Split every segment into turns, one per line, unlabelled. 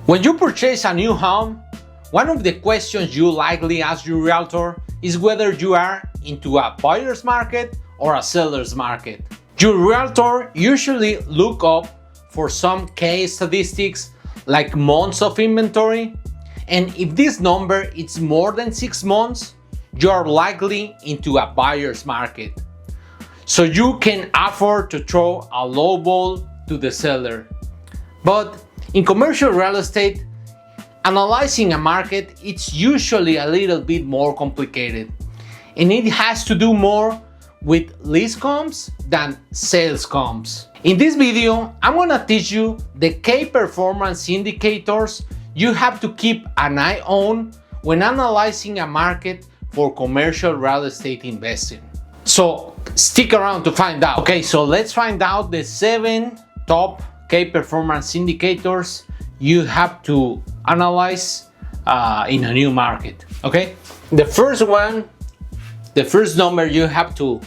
When you purchase a new home, one of the questions you likely ask your realtor is whether you are into a buyer's market or a seller's market. Your realtor usually look up for some case statistics like months of inventory, and if this number is more than 6 months, you are likely into a buyer's market. So you can afford to throw a low ball to the seller. But in commercial real estate, analyzing a market, it's usually a little bit more complicated, and it has to do more with list comps than sales comps. In this video, I'm gonna teach you the key performance indicators you have to keep an eye on when analyzing a market for commercial real estate investing. So stick around to find out. Okay, so let's find out the 7 top key performance indicators you have to analyze in a new market. Okay, the first number you have to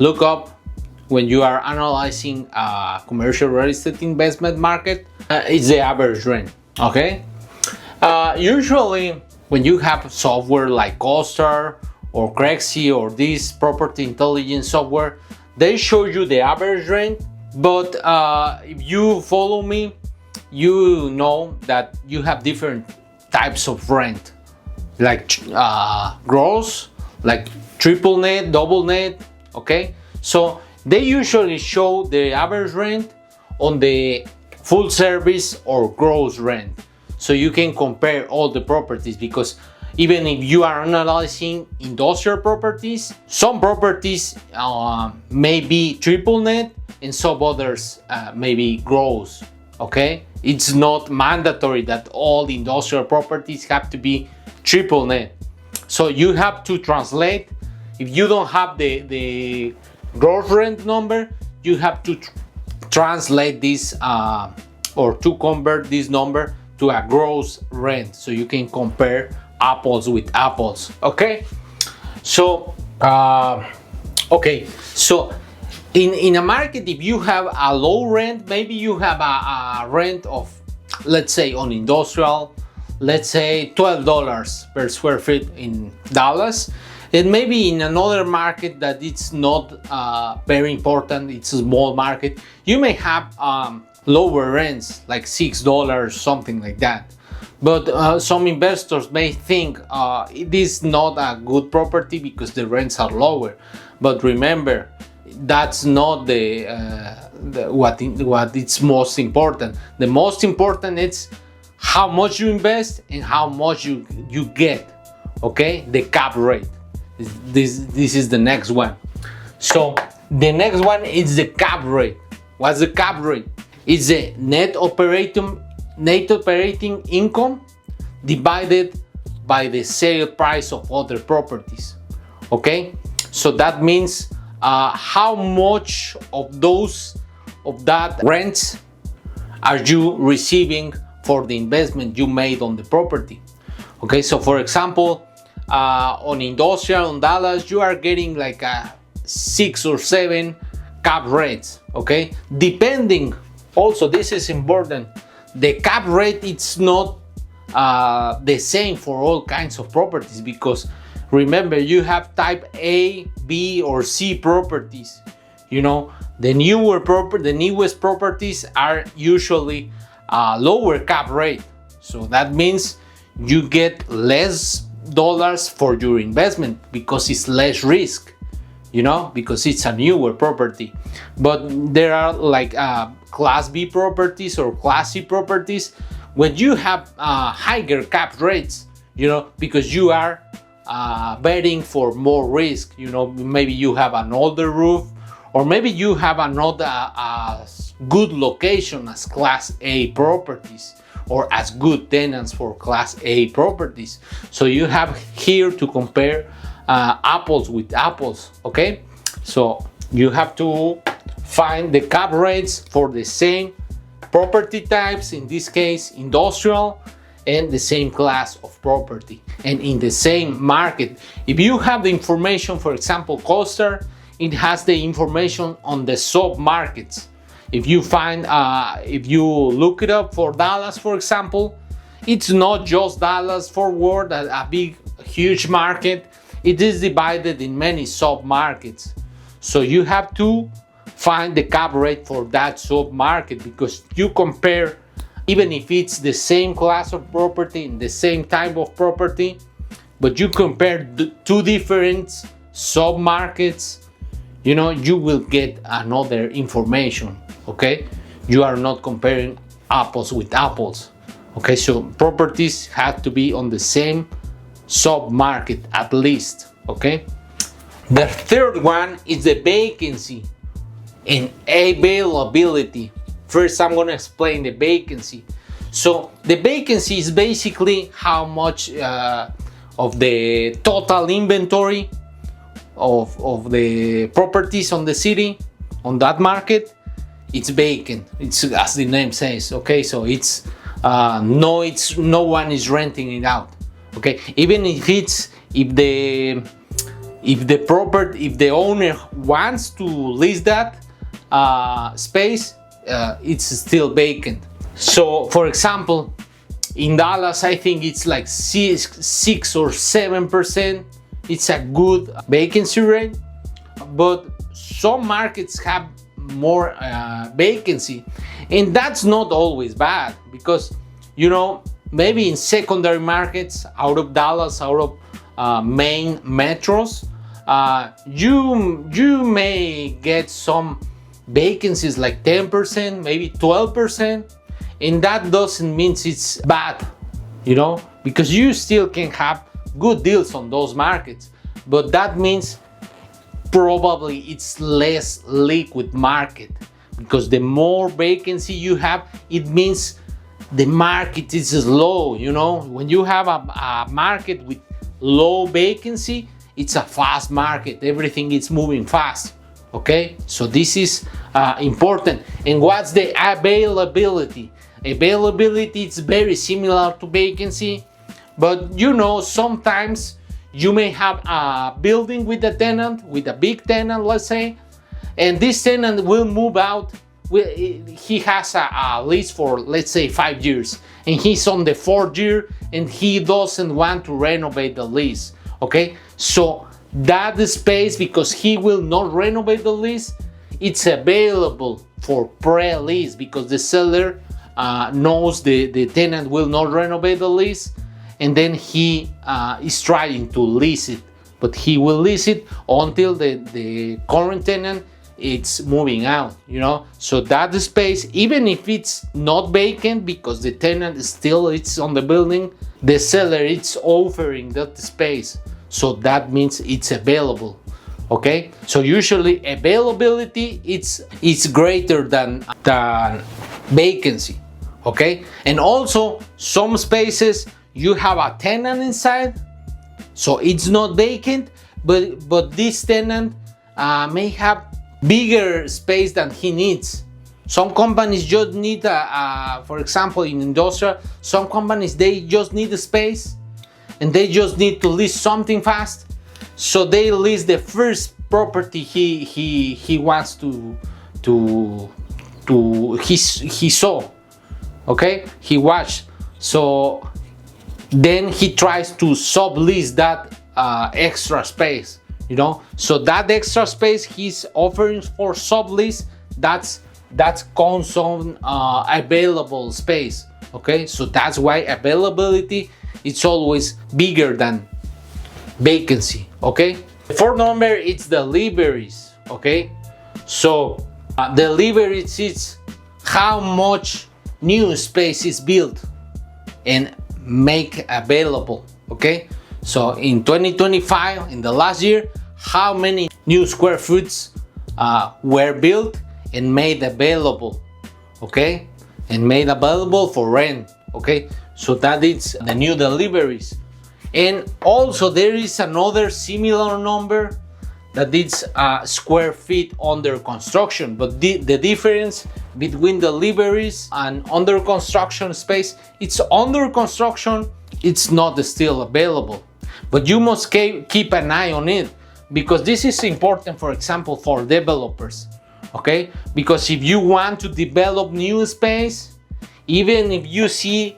look up when you are analyzing a commercial real estate investment market is the average rent. Okay, usually when you have software like CoStar or CRE or this property intelligence software, they show you the average rent. But if you follow me, you know that you have different types of rent, like gross, like triple net, double net. Okay, so they usually show the average rent on the full service or gross rent, so you can compare all the properties, because even if you are analyzing industrial properties, some properties may be triple net and some others may be gross. Okay, it's not mandatory that all industrial properties have to be triple net, so you have to translate. If you don't have the gross rent number, you have to translate this or to convert this number to a gross rent, so you can compare apples with apples. Okay, so in a market, if you have a low rent, maybe you have a rent of, let's say on industrial, let's say $12 per square feet in Dallas, and maybe in another market that it's not very important, it's a small market, you may have lower rents like $6, something like that. But some investors may think it is not a good property because the rents are lower. But remember, that's not what it's most important. The most important is how much you invest and how much you get. Okay, the cap rate. This is the next one. So the next one is the cap rate. What's the cap rate? It's the net operating income divided by the sale price of other properties. Okay, so that means how much of that rents are you receiving for the investment you made on the property. Okay, so for example, on industrial in Dallas, you are getting like a 6 or 7 cap rates. Okay, depending. Also, this is important. The cap rate, it's not the same for all kinds of properties, because remember, you have type A, B, or C properties. You know, the newest properties are usually lower cap rate. So that means you get less dollars for your investment because it's less risk, you know, because it's a newer property. But there are like class B properties or class C properties when you have higher cap rates, you know, because you are betting for more risk. You know, maybe you have an older roof, or maybe you have another good location as class A properties, or as good tenants for class A properties. So you have here to compare apples with apples. Okay, so you have to find the cap rates for the same property types, in this case industrial, and the same class of property, and in the same market. If you have the information, for example, CoStar, it has the information on the sub markets. If you find, if you look it up for Dallas, for example, it's not just Dallas Fort Worth, a big, huge market. It is divided in many sub-markets. So you have to find the cap rate for that sub-market, because you compare, even if it's the same class of property, in the same type of property, but you compare the two different sub-markets, you know, you will get another information, okay? You are not comparing apples with apples, okay? So properties have to be on the same sub-market at least, okay? The third one is the vacancy and availability. First, I'm going to explain the vacancy. So the vacancy is basically how much of the total inventory of the properties on the city, on that market, it's vacant. It's as the name says, okay? So it's no one is renting it out, okay? Even if the owner wants to lease that space, it's still vacant. So for example, in Dallas, I think it's like 6 or 7%. It's a good vacancy rate, but some markets have more vacancy, and that's not always bad, because, you know, maybe in secondary markets out of Dallas, out of main metros, you may get some vacancies like 10%, maybe 12%, and that doesn't mean it's bad, you know, because you still can have good deals on those markets, but that means probably it's less liquid market, because the more vacancy you have, it means the market is low. You know, when you have a market with low vacancy, it's a fast market, everything is moving fast, okay? So this is important. And what's the availability? Availability is very similar to vacancy, but you know, sometimes you may have a building with a tenant, with a big tenant, let's say, and this tenant will move out. He has a lease for, let's say, 5 years, and he's on the 4th year, and he doesn't want to renovate the lease, okay? So that space, because he will not renovate the lease, it's available for pre-lease, because the seller knows the tenant will not renovate the lease, and then he is trying to lease it, but he will lease it until the current tenant it's moving out, you know. So that space, even if it's not vacant because the tenant is still it's on the building, the seller it's offering that space, so that means it's available, okay? So usually availability it's greater than vacancy, okay? And also some spaces you have a tenant inside, so it's not vacant, but this tenant may have bigger space than he needs. Some companies just need for example, in industrial, some companies they just need a space and they just need to lease something fast, so they lease the first property he wants he saw, okay, he watched. So then he tries to sublease that extra space, you know. So that extra space he's offering for sublease, that's consumed available space, okay? So that's why availability it's always bigger than vacancy, okay? The fourth number it's deliveries, okay? So deliveries is how much new space is built and make available, okay? So in 2025, in the last year, how many new square foots were built and made available, okay? And made available for rent, okay? So that is the new deliveries. And also there is another similar number that is square feet under construction, but the difference between deliveries and under construction space, it's under construction, it's not still available, but you must keep an eye on it, because this is important, for example, for developers, okay? Because if you want to develop new space, even if you see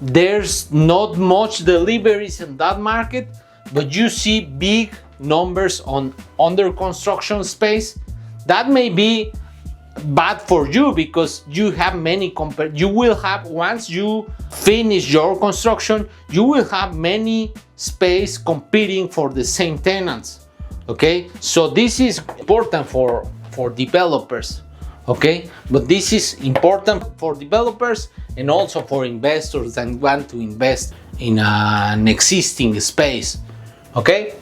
there's not much deliveries in that market, but you see big numbers on under construction space, that may be bad for you, because you have many you will have, once you finish your construction, you will have many space competing for the same tenants, okay? So this is important for developers, okay? But this is important for developers and also for investors that want to invest in an existing space, okay?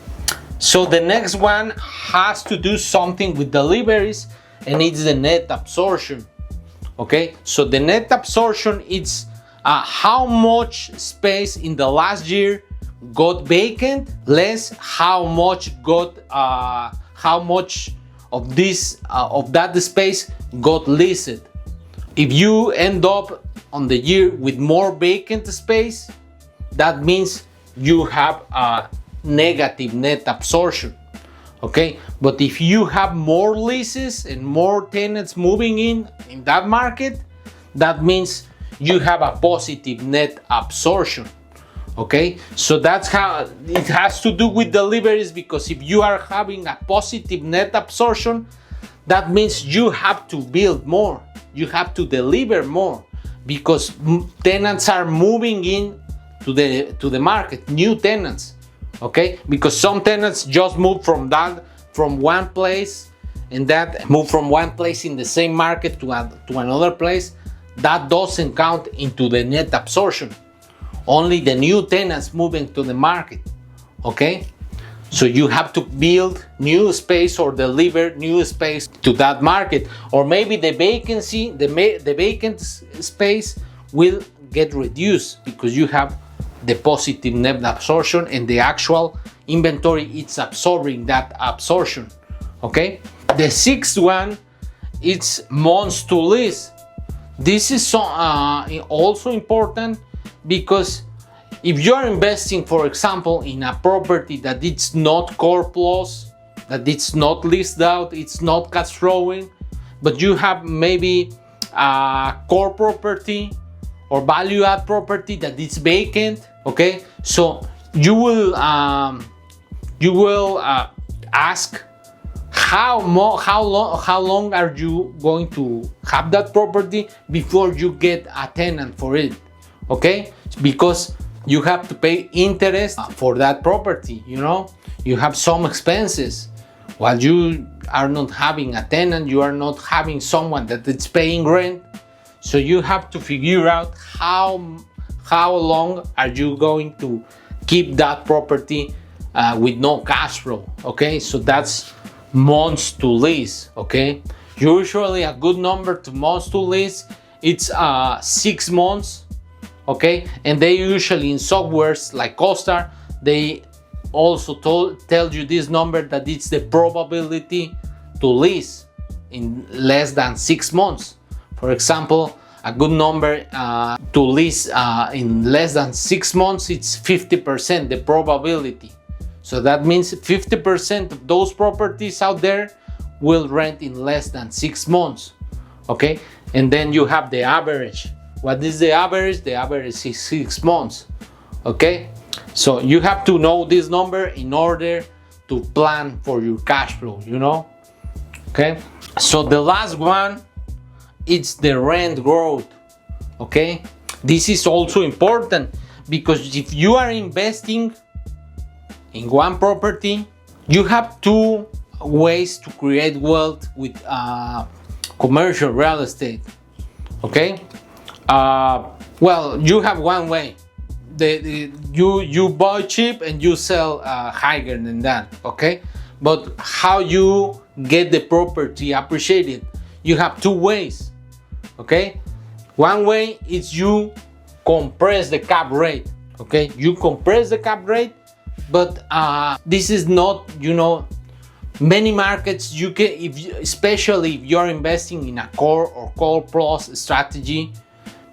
So the next one has to do something with deliveries, and it's the net absorption, okay? So the net absorption is how much space in the last year got vacant, less how much of this of that space got leased. If you end up on the year with more vacant space, that means you have a negative net absorption, okay? But if you have more leases and more tenants moving in that market, that means you have a positive net absorption, okay? So that's how it has to do with deliveries, because if you are having a positive net absorption, that means you have to build more, you have to deliver more, because tenants are moving in to the market, new tenants, okay? Because some tenants just move from one place, and that move from one place in the same market to another place, that doesn't count into the net absorption. Only the new tenants moving to the market, okay? So you have to build new space or deliver new space to that market, or maybe the vacancy, the vacant space will get reduced because you have the positive net absorption, and the actual inventory is absorbing that absorption, okay? The sixth one, it's months to lease. This is also important, because if you are investing, for example, in a property that it's not core plus, that it's not leased out, it's not cash flowing, but you have maybe a core property or value add property that is vacant, okay? So you will ask how long are you going to have that property before you get a tenant for it, okay? Because you have to pay interest for that property, you know? You have some expenses. While you are not having a tenant, you are not having someone that is paying rent. So you have to figure out how long are you going to keep that property with no cash flow, okay? So that's months to lease, okay? Usually a good number to months to lease, it's 6 months, okay? And they usually, in softwares like CoStar, they also tell you this number, that it's the probability to lease in less than 6 months. For example, a good number to lease in less than 6 months, it's 50%, the probability. So that means 50% of those properties out there will rent in less than 6 months, okay? And then you have the average. What is the average? The average is 6 months, okay? So you have to know this number in order to plan for your cash flow, you know? Okay? So the last one, it's the rent growth, okay? This is also important, because if you are investing in one property, you have 2 ways to create wealth with commercial real estate, okay? Well, you have one way. You buy cheap and you sell higher than that, okay? But how you get the property appreciated, you have 2 ways, okay? One way is you compress the cap rate, okay? You compress the cap rate, but this is not, you know, many markets you can, especially if you're investing in a core or core plus strategy,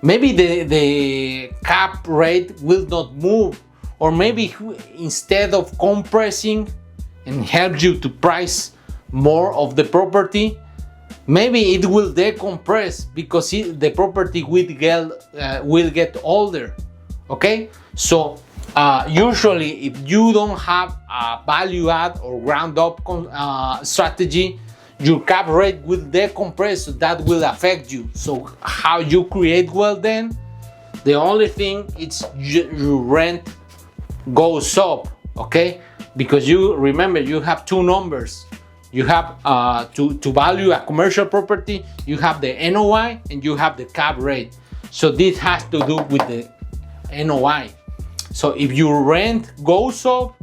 maybe the cap rate will not move, or maybe instead of compressing and help you to price more of the property, maybe it will decompress because the property will get older. Okay, so usually if you don't have a value add or ground up strategy, your cap rate will decompress, so that will affect you. So how you create wealth then? The only thing is your rent goes up, okay? Because you remember, you have two numbers. You have to value a commercial property, you have the NOI and you have the cap rate. So this has to do with the NOI. So if your rent goes up,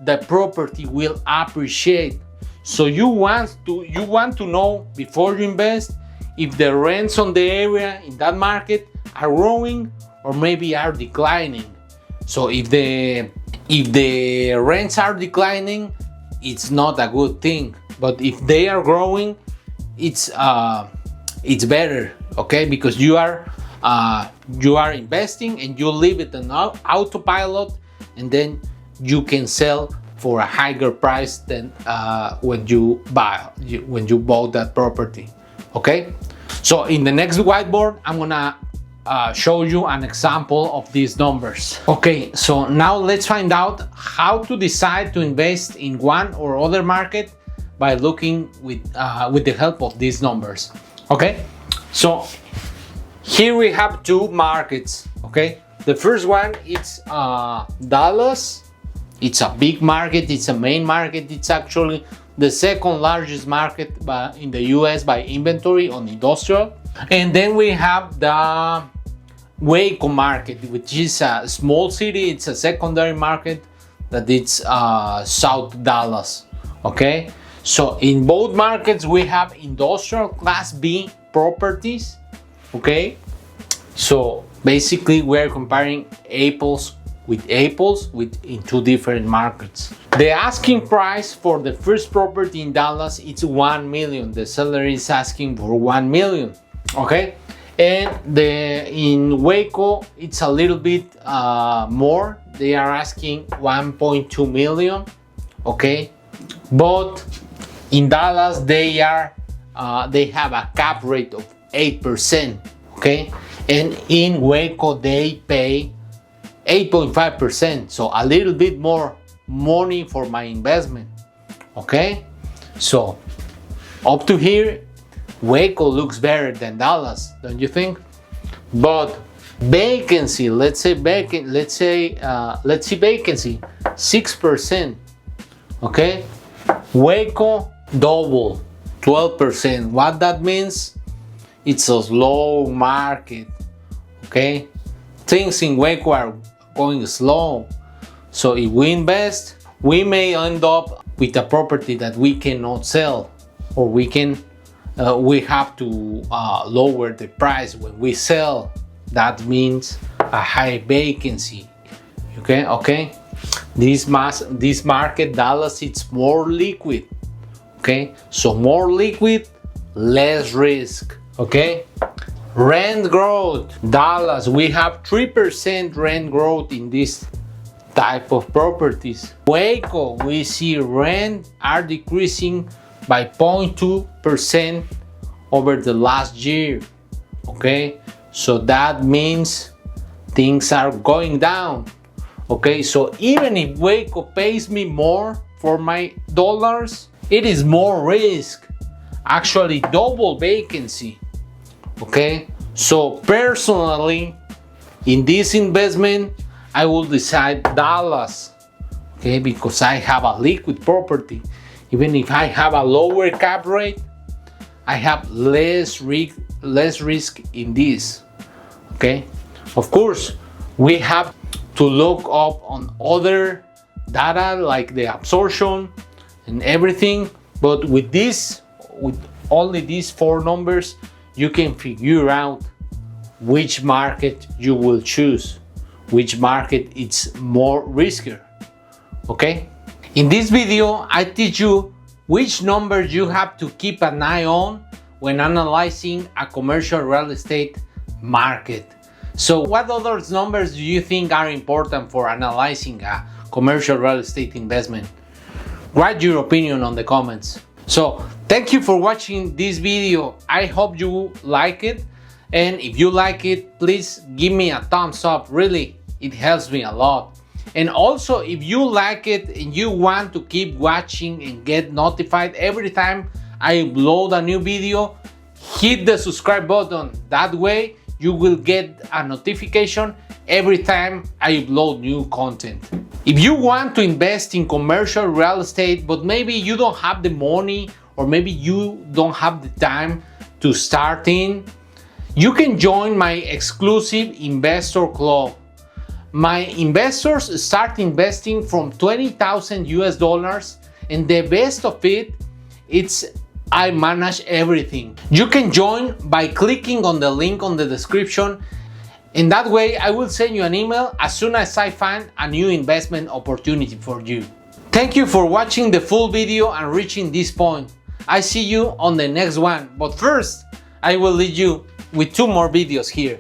the property will appreciate. So you want to know before you invest if the rents on the area in that market are growing or maybe are declining. So if the rents are declining, it's not a good thing. But if they are growing, it's better, okay? Because you are investing and you leave it on autopilot, and then you can sell for a higher price than when you bought that property. Okay, so in the next whiteboard, I'm gonna show you an example of these numbers. Okay, so now let's find out how to decide to invest in one or other market by looking with the help of these numbers. Okay, so here we have two markets. Okay, the first one is Dallas. It's a big market, it's a main market, it's actually the second largest market in the US by inventory on industrial. And then we have the Waco market, which is a small city, it's a secondary market that it's South Dallas. Okay, so in both markets we have industrial class B properties. Okay, so basically we're comparing apples in two different markets. The asking price for the first property in Dallas is 1 million. The seller is asking for 1 million. Okay, and in Waco it's a little bit more. They are asking 1.2 million. Okay, but in Dallas they have a cap rate of 8%. Okay, and in Waco they pay 8.5%, so a little bit more money for my investment. Okay, so up to here Waco looks better than Dallas, don't you think? But vacancy, let's see vacancy 6%. Okay, Waco double 12%. What that means? It's a slow market. Okay, things in Waco are going slow. So if we invest, we may end up with a property that we cannot sell, or we have to lower the price when we sell. That means a high vacancy. Okay. This market, Dallas, it's more liquid. Okay, so more liquid, less risk. Okay. Rent growth, Dallas, we have 3% rent growth in this type of properties. Waco, we see rent are decreasing by 0.2% over the last year. Okay, so that means things are going down. Okay, so even if Waco pays me more for my dollars, it is more risk, actually double vacancy. Okay, so personally in this investment I will decide Dallas. Okay, because I have a liquid property. Even if I have a lower cap rate, I have less risk in this. Okay, of course we have to look up on other data like the absorption and everything, but with only these four numbers you can figure out which market you will choose, which market is more riskier. Okay, in this video I teach you which numbers you have to keep an eye on when analyzing a commercial real estate market. So what other numbers do you think are important for analyzing a commercial real estate investment? Write your opinion on the comments. So thank you for watching this video. I hope you like it, and if you like it, please give me a thumbs up. Really, it helps me a lot. And also, if you like it and you want to keep watching and get notified every time I upload a new video, hit the subscribe button. That way you will get a notification every time I upload new content. If you want to invest in commercial real estate, but maybe you don't have the money, or maybe you don't have the time to start in, you can join my exclusive investor club. My investors start investing from 20,000 US dollars, and the best of it, it's I manage everything. You can join by clicking on the link on the description. In that way, I will send you an email as soon as I find a new investment opportunity for you. Thank you for watching the full video and reaching this point. I see you on the next one, but first, I will leave you with 2 more videos here.